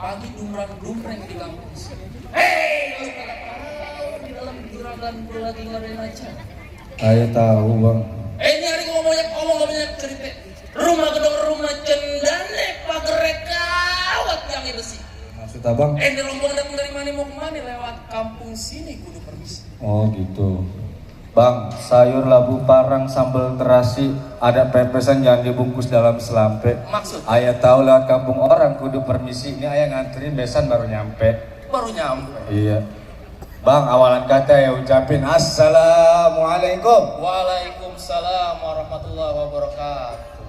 pagi dumrang-dumreng di kampus. Hei, lu kagak tahu di dalam juragan gue lagi ngadain aja. Ayo tahu bang. Ini hari ngomong banyak cerita. Rumah gedung rumah cendane pagerek kawat yang besi. Maksud abang? Ini rombongan datang dari mana mau kemana lewat kampung sini kudu permisi. Oh gitu. Bang, sayur labu parang sambal terasi ada pepesan jangan dibungkus dalam selampe. Maksud? Ayah tahu lewat kampung orang kudu permisi. Ini ayah nganterin besan baru nyampe. Baru nyampe. Iya. Bang, awalan kata ya ucapin Assalamualaikum. Waalaikumsalam warahmatullahi wabarakatuh.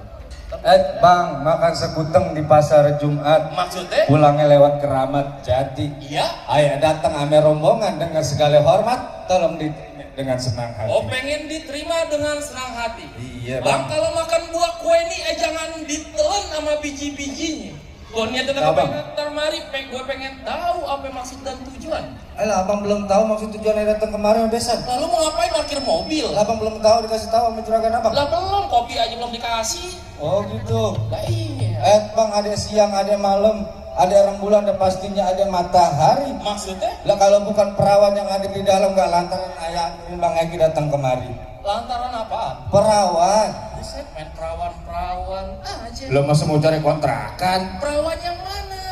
Bang, makan sekuteng di pasar Jumat. Maksudnya? Pulangnya lewat Keramat Jati. Iya. Ayah datang ame rombongan dengan segala hormat, tolong diterima dengan senang hati. Oh, pengen diterima dengan senang hati. Iya, Bang, kalau makan buah kue ini jangan ditelan sama biji-bijinya. Gue niat datang ke termari, gue pengen tahu apa maksud dan tujuan. Alah, abang belum tahu maksud tujuannya datang kemarin besan. Lalu mau ngapain parkir mobil? Abang belum tahu, dikasih tahu sama juragan abang. Lah belum, kopi aja belum dikasih. Oh gitu. Lah iya. Bang, ada siang, ada malam, ada rembulan, ada pastinya ada matahari. Maksudnya? Lah kalau bukan perawan yang ada di dalam gak lantaran ayah Bang Eki datang kemari. Lantaran apaan? Perawan. Buset, main perawan aja. Lo masih mau cari kontrakan? Perawan yang mana?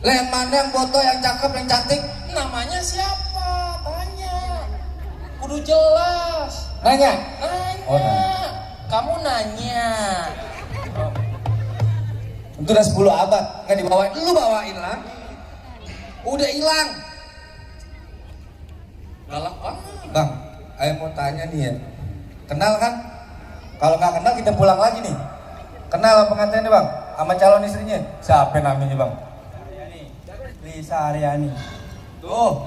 Lah yang mana yang foto yang cakep, yang cantik? Namanya siapa? Tanya. Kudu jelas. Nanya? Nanya. Oh, nanya. Kamu nanya. Itu udah 10 abad, nggak dibawain. Lu bawain lah. Udah hilang. Galak banget. Bang, ayo mau tanya nih ya. Kenal kan? Kalau nggak kenal kita pulang lagi nih. Kenal pengantinnya bang? Sama calon istrinya? Siapa namanya bang? Lisa Aryani. Tuh,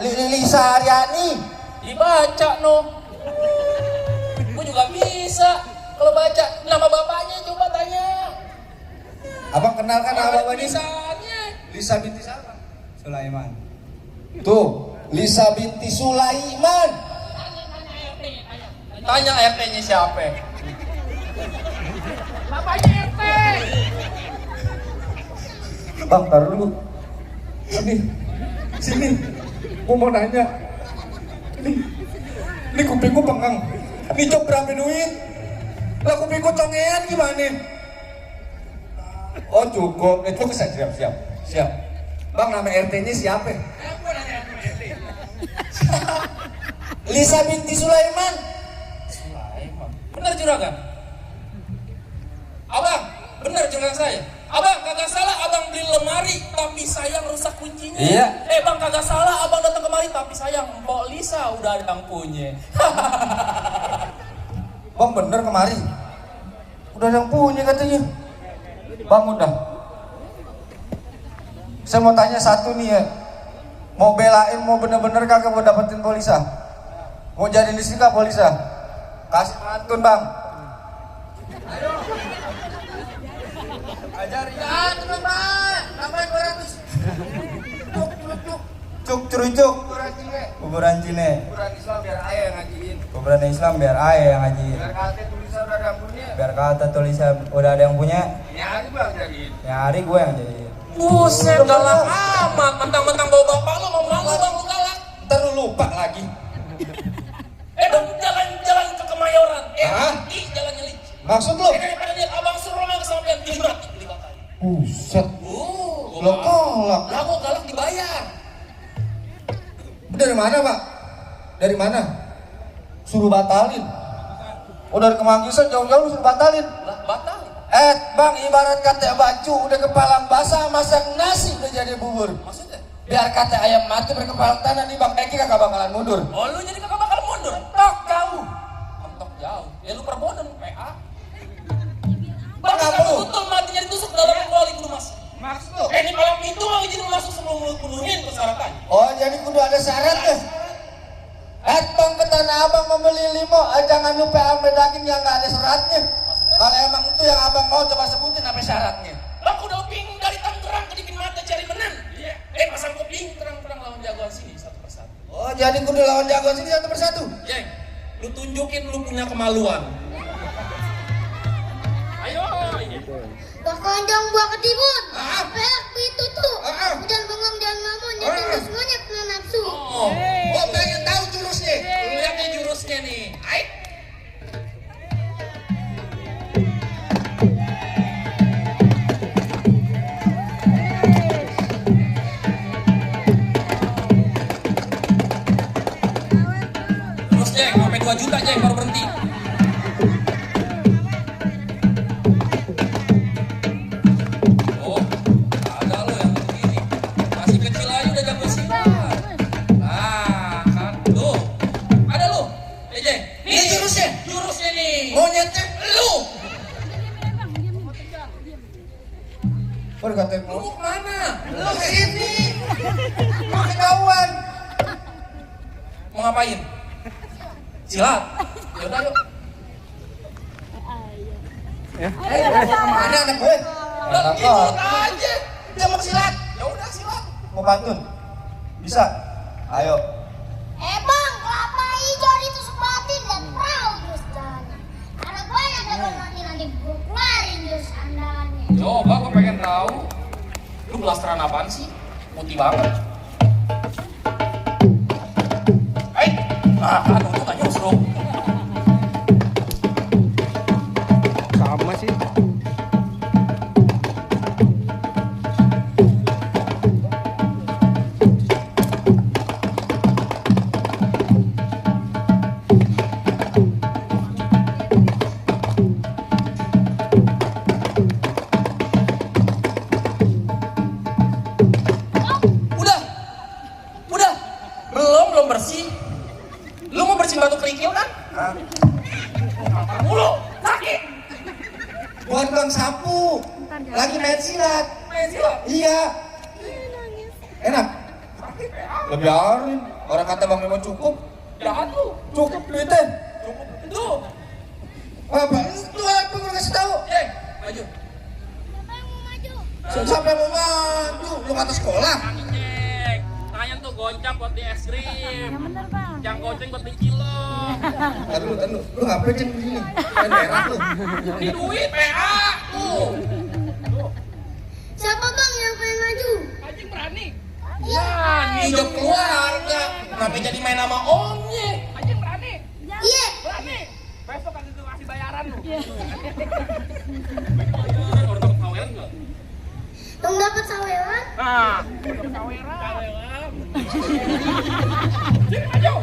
Lisa Aryani. Dibaca no. Gue juga bisa. Kalau baca nama bapaknya coba tanya. Abang kenal kan nama bapaknya? Lisanya. Lisa binti siapa? Sulaiman. Tuh, Lisa binti Sulaiman. Tanya RT-nya siapa? Bapaknya RT. Bang, taruh dulu. Sini. Gua mau nanya. Ini kupingku pengang. Ini cok berapa duit? Lah kupingku congean gimana? Oh cukup. Itu siap. Bang, nama RT-nya siapa? Aku nanya RT. Lisa binti Sulaiman. Benar juragan? Abang, benar juragan saya. Abang kagak salah abang beli lemari tapi sayang rusak kuncinya. Iya. Bang kagak salah abang datang kemari tapi sayang Mbok Lisa udah ada yang punya. Bang bener kemari. Udah ada yang punya katanya. Bang udah. Saya mau tanya satu nih ya. Mau belain, mau bener-bener kagak mau dapetin Polisa? Mau jadi istri kak Polisa? Kasih pantun bang. Ayo. Ajar ya teman-teman. Tambahin 200. Cuk. Kuburan Cine. Kuburan Islam biar ayah yang ngajiin. Kuburan Islam biar ayah yang ngajiin. Biar kata tulisan udah ada yang punya. Biar kata tulisan udah ada yang punya. Nyari bang jadiin. Nyari gue yang jadiin. Buset galak amat. Mentang-mentang bawa bapak lu mau malu bang lu galak. Ntar lu lupa lagi. Bang jalan-jalan ke Kemayoran. Hah? Jalannya licin. Maksud lu? Daripada lihat abang suruh sama kesampean giliran dilihat aja. Buset. Lo Kolak. lah kok galak dibayar. Dari mana pak? Dari mana? Suruh batalin. Oh dari Kemanggisan jauh-jauh suruh batalin. Lah batal. Bang ibarat kata baju udah kepalang basah masak nasi udah jadi bubur. Maksudnya? Biar kata ayam mati berkepalang tanah nih bang Eki kagak bakalan mundur. Oh lu jadi kagak bakal mundur. Tok jauh. Mentok jauh. Ya lu perboden PA. Bang Kenapa lu? betul matinya ditusuk dalam kuali kudu mas. Maksud lu? Ini kalau pintu mau izin masuk sebelum lu penuhin persyaratan. Oh jadi kudu ada syaratnya. Bang ke Tanah Abang membeli limo, jangan lupa ambil daging yang gak ada syaratnya. Kalau emang itu yang abang mau coba sebutin apa syaratnya. Bang udah uping dari Tangerang ke Dipin Mata cari menang. Iya. Pasang kuping terang-terang lawan jagoan sini satu persatu. Oh jadi kudu lawan jagoan sini satu persatu. Jeng, lu tunjukin lu punya kemaluan. Ayo. Bakondong buah ketimun, perak itu tuh. Jangan bengong, jangan ngomong, jangan semuanya kena nafsu. Oh, gua pengen tahu jurusnya. Lu lihat nih jurusnya nih. Ayo. Terus Jeng, sampai 2 juta Jeng baru berhenti. Oh, ada lo yang begini. Masih kecil aja udah jago silat. Ah, kan tuh. Ada lo. Jeng. Ini jurusnya. Jurusnya nih. Monyetnya Lu. berkata Lu kemana? lu ke sini. Mau ketahuan. Mau ngapain? Silat. Yaudah yuk. Kemana anak gue? Udah ikut aja. Dia mau silat. Ya udah silat. Mau pantun? Bisa? Ayo. Bang, kelapa hijau ditusuk batin dan perahu jurus jalannya. Anak banyak dapat mati nanti gue keluarin jurus andalannya. Coba gue pengen tahu. Lu blasteran apaan sih? Putih banget. Kan untung gak nyusruk. Sama sih. Udah. Belum bersih. Lu mau bersihin batu kerikil kan? Mulu, sakit. Bukan bang sapu. Lagi main silat. Main silat. Iya. Enak. Biarin. Orang kata bang memang cukup. Jahat lu. Cukup duitnya. Cukup. Itu. Apa? Itu apa gue kasih tahu. Jeng, maju. Siapa yang mau maju? Siapa yang mau maju? Lu kata sekolah. Jeng, tangan tuh goncang buat di es krim. Yang bener bang. Yang goceng buat di cilok. Tadi lu. Lu ngapain ceng di sini? Main merah lu. Ini duit PA tuh. Siapa bang yang pengen maju? Anjing berani. Iya. Hidup keluarga. Kenapa jadi main sama omnya? Anjing berani. Iya. Berani. Besok kan itu kasih bayaran lu. Iya. Orang dapat kaweran enggak? Yang dapat saweran? Nah, dapat kaweran. Sini maju.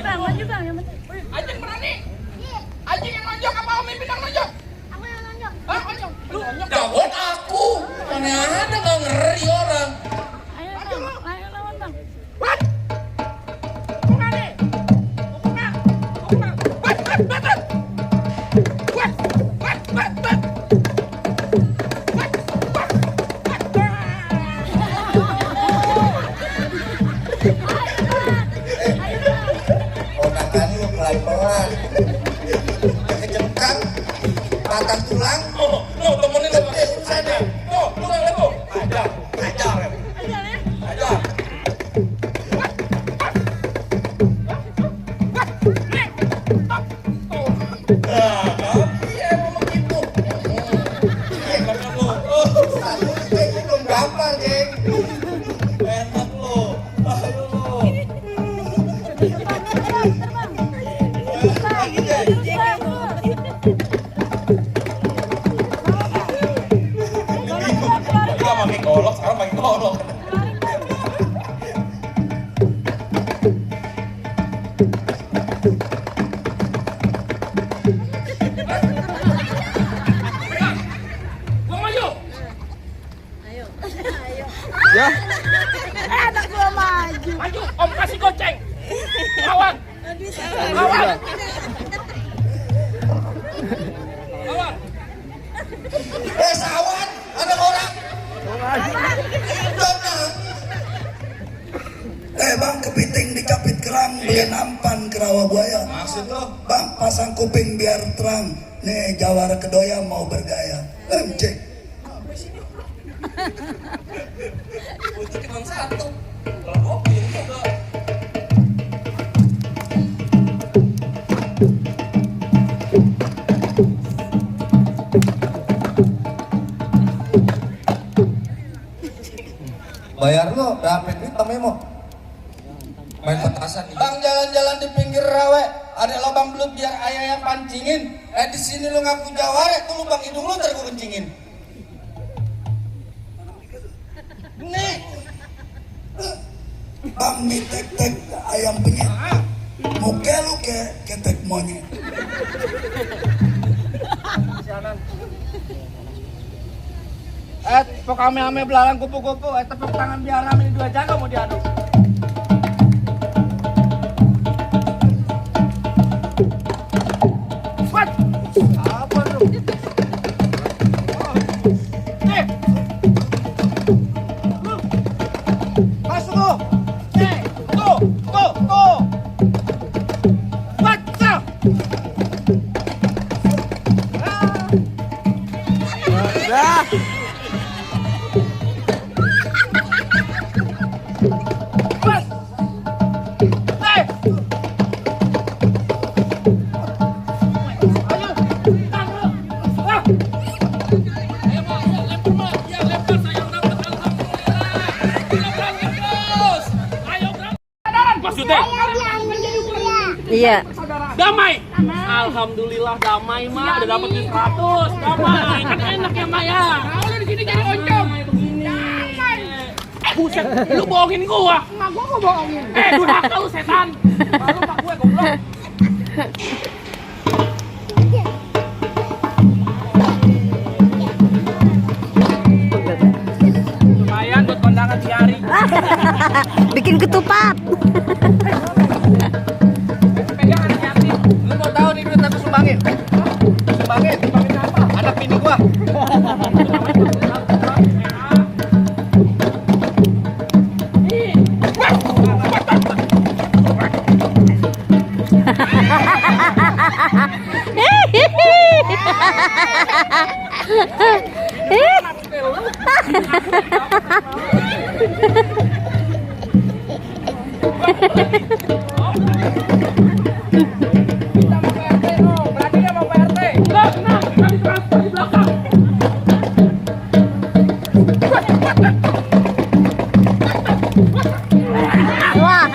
Maju bang, yang bener. Anjing berani. Iya. Anjing yang nonjok apa om Mimpin yang nonjok? Aku yang nonjok. Hah? Lu jawab aku. Mana ada nggak ngeri orang. Ayo bang, ayo lawan bang. What? Bukan nih. Bukan. Bat. Onakan lu pelan-pelan. Kejengkang, patah tulang. Oh, lu temenin lu pakai urusannya. Oh, lu lihat tuh. Ajar. Ajar ya. Ajar. Iya, emang begitu. Enak lu. Satu ini belum gampang, Jeng. Enak lu. Ayo lu. Tadi nggak pakai golok, sekarang pakai golok. Gua maju. Ya. Enak gua maju. Maju, om kasih goceng. Lawan. Lawan. Lawan. Sawan, ada orang. Donang. Bang, kepiting dicapit kerang, beli nampan ke rawa buaya. Maksud lo? Bang, pasang kuping biar terang. Nih, jawara kedoya mau bergaya. Cek. Itu cuma satu. Kalau kopi juga. Bayar lo, berapa duit tamanya mau? Main petasan nih. Bang jalan-jalan di pinggir rawe, ada lubang belut biar ayah yang pancingin. Di sini lu ngaku jawara, tuh lubang hidung lu ntar gua kencingin. Nih, Bang, mie tek-tek ayam penyet. Muka lu ketek monyet. tepuk ame-ame belalang kupu-kupu, tepuk tangan biar rame dua jago mau diaduk. What? Apa lu? Masuk lu. Tuh. Baca. Dah. Maksudnya? Iya. Damai. Alhamdulillah damai mah udah dapet duit 100. Damai. Kan enak ya Maya. Udah di sini jadi oncom. Damai. Buset, lu bohongin gua. Enggak, gua mau bohongin. Durhaka lu setan. Baru pak gue goblok. Lumayan buat kondangan di hari. Bikin ketupat. Pegang hati-hati. Lu mau tahu nih duit aku sumbangin? Sumbangin apa? Anak bini gua. Wah,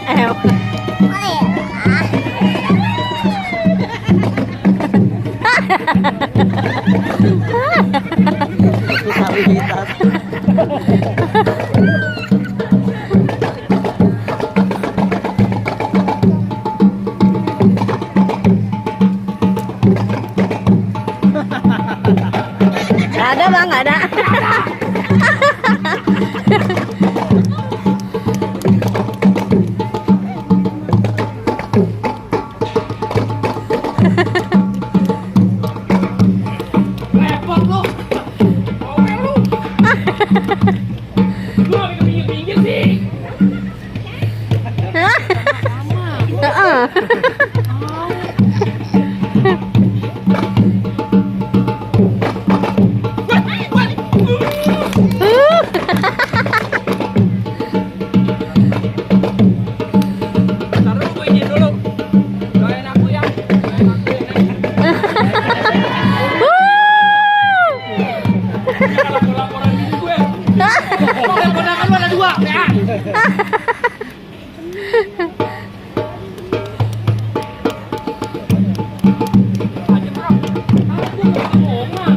Nggak ada bang, nggak ada. Repot lu. Oke lu. Lu lagi ke pinggir-pinggir sih. Heeh. Taruh gue izin dulu. Doain aku ya. Doain aku ya. Kalau laporan ini gue. Kalau kondakan lu ada 2, ya. Aja bro. Aku mau ngomong.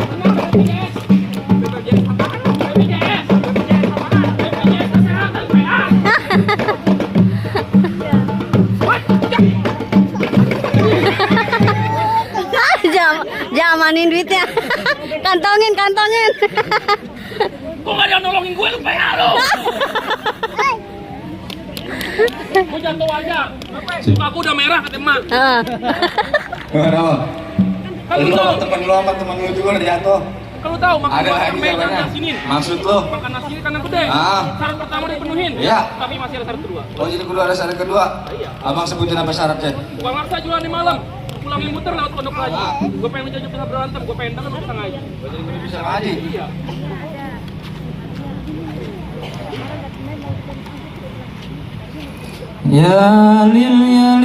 Tenang, BPJS. BPJS apaan? BPJS. BPJS apaan? BPJS kesehatan, PA. What? Jamanin duitnya. Kantongin. Kok gak ada yang nolongin gue, lu PA lu? Gue jatuh aja. Muka aku udah merah kata emak. Heeh. Kenapa? Kan lu Lu tahu, temen lu sama temen lu juga udah jatuh. kan lu tahu makan Ada lagi tempe dan jawabannya. nasinin. Maksud lu? Makan nasi ini kan yang gede. Ah. Syarat pertama dipenuhin. Iya. Tapi masih ada syarat kedua. Oh jadi kudu ada syarat kedua? Iya. Abang sebutin apa syaratnya? Bukan maksa jualan di malam. Pulangin muter lewat pondok lagi. Gue pengen ngejajah bisa berantem. Gue pengen tangan bisa ngaji. Bisa ngaji? Iya. Ya lil